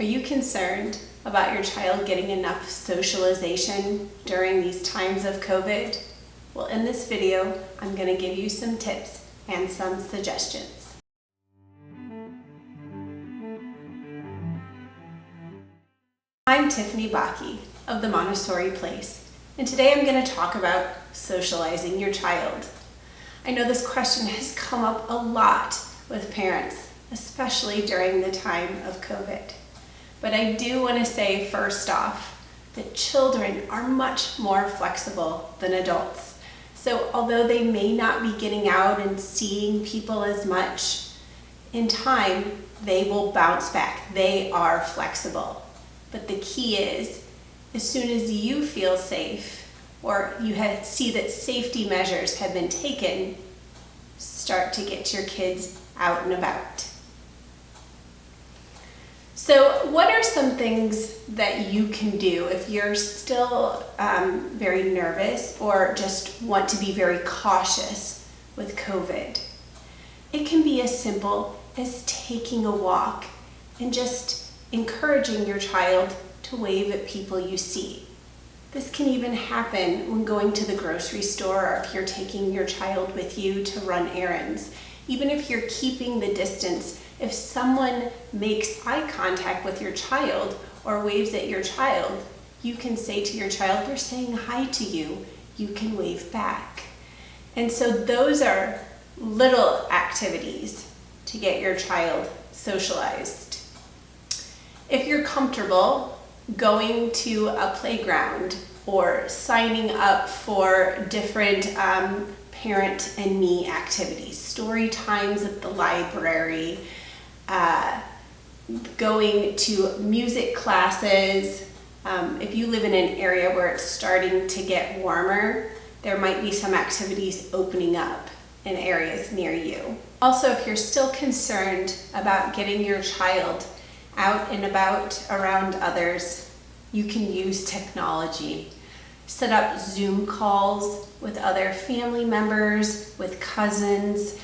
Are you concerned about your child getting enough socialization during these times of COVID? Well, in this video, I'm going to give you some tips and some suggestions. I'm Tiffany Bakke of the Montessori Place, and today I'm going to talk about socializing your child. I know this question has come up a lot with parents, especially during the time of COVID. But I do want to say first off that children are much more flexible than adults. So although they may not be getting out and seeing people as much, in time they will bounce back. They are flexible. But the key is, as soon as you feel safe or you see that safety measures have been taken, start to get your kids out and about. So what are some things that you can do if you're still very nervous or just want to be very cautious with COVID? It can be as simple as taking a walk and just encouraging your child to wave at people you see. This can even happen when going to the grocery store or if you're taking your child with you to run errands. Even if you're keeping the distance, if someone makes eye contact with your child or waves at your child, you can say to your child, they're saying hi to you, you can wave back. And so those are little activities to get your child socialized. If you're comfortable going to a playground or signing up for different parent and me activities, story times at the library, going to music classes. If you live in an area where it's starting to get warmer, there might be some activities opening up in areas near you. Also, if you're still concerned about getting your child out and about around others, you can use technology. Set up Zoom calls with other family members, with cousins.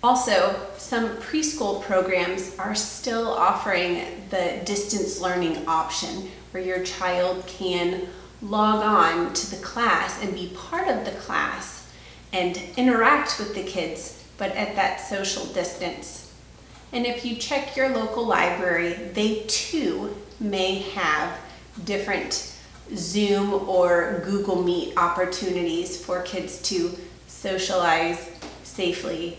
Also, some preschool programs are still offering the distance learning option where your child can log on to the class and be part of the class and interact with the kids, but at that social distance. And if you check your local library, they too may have different Zoom or Google Meet opportunities for kids to socialize safely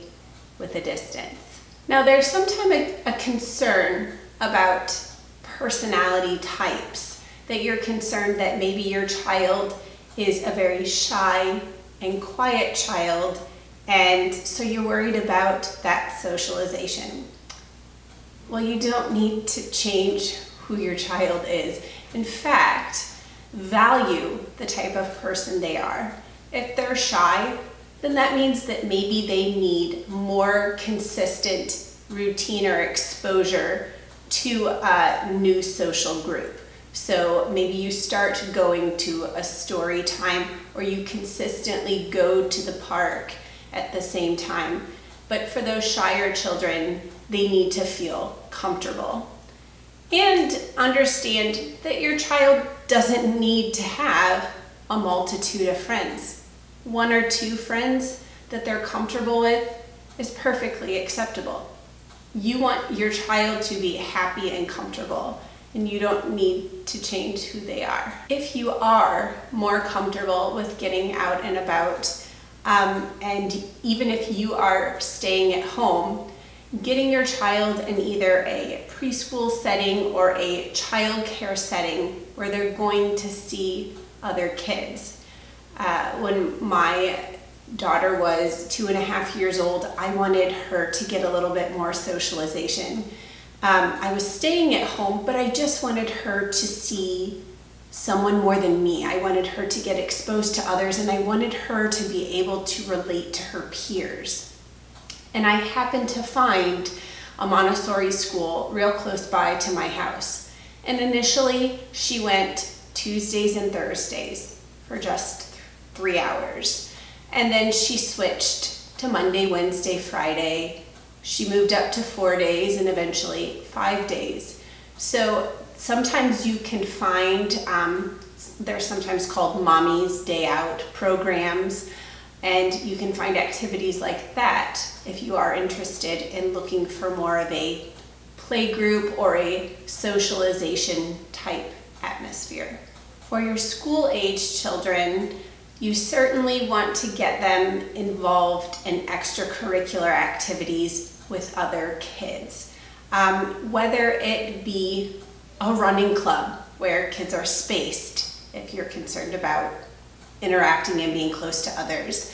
with a distance. Now, there's sometimes a concern about personality types, that you're concerned that maybe your child is a very shy and quiet child, and so you're worried about that socialization. Well, you don't need to change who your child is. In fact, value the type of person they are. If they're shy, then that means that maybe they need more consistent routine or exposure to a new social group. So maybe you start going to a story time or you consistently go to the park at the same time. But for those shyer children, they need to feel comfortable. And understand that your child doesn't need to have a multitude of friends. One or two friends that they're comfortable with is perfectly acceptable. You want your child to be happy and comfortable, and you don't need to change who they are. If you are more comfortable with getting out and about, and even if you are staying at home, getting your child in either a preschool setting or a child care setting where they're going to see other kids. When my daughter was 2.5 years old, I wanted her to get a little bit more socialization. I was staying at home, but I just wanted her to see someone more than me. I wanted her to get exposed to others, and I wanted her to be able to relate to her peers. And I happened to find a Montessori school real close by to my house. And initially, she went Tuesdays and Thursdays for just 3 hours. And then she switched to Monday, Wednesday, Friday. She moved up to 4 days and eventually 5 days. So sometimes you can find, they're sometimes called Mommy's Day Out programs, and you can find activities like that if you are interested in looking for more of a play group or a socialization type atmosphere. For your school age children, you certainly want to get them involved in extracurricular activities with other kids. Whether it be a running club where kids are spaced, if you're concerned about interacting and being close to others.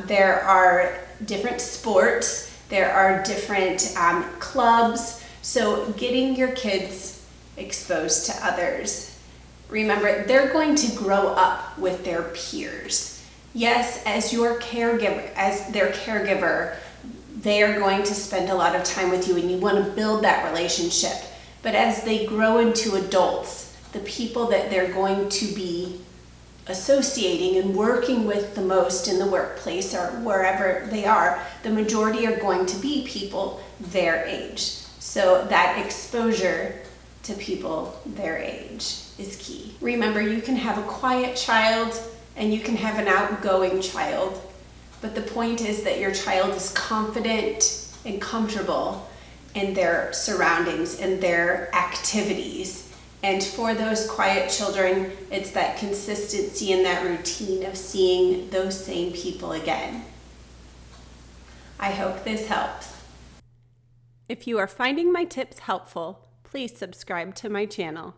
There are different sports, there are different clubs, so getting your kids exposed to others. Remember, they're going to grow up with their peers. Yes, as your caregiver, as their caregiver, they are going to spend a lot of time with you and you want to build that relationship. But as they grow into adults, the people that they're going to be associating and working with the most in the workplace or wherever they are, the majority are going to be people their age. So that exposure to people their age is key. Remember, you can have a quiet child and you can have an outgoing child. But the point is that your child is confident and comfortable in their surroundings and their activities. And for those quiet children, it's that consistency and that routine of seeing those same people again. I hope this helps. If you are finding my tips helpful, please subscribe to my channel.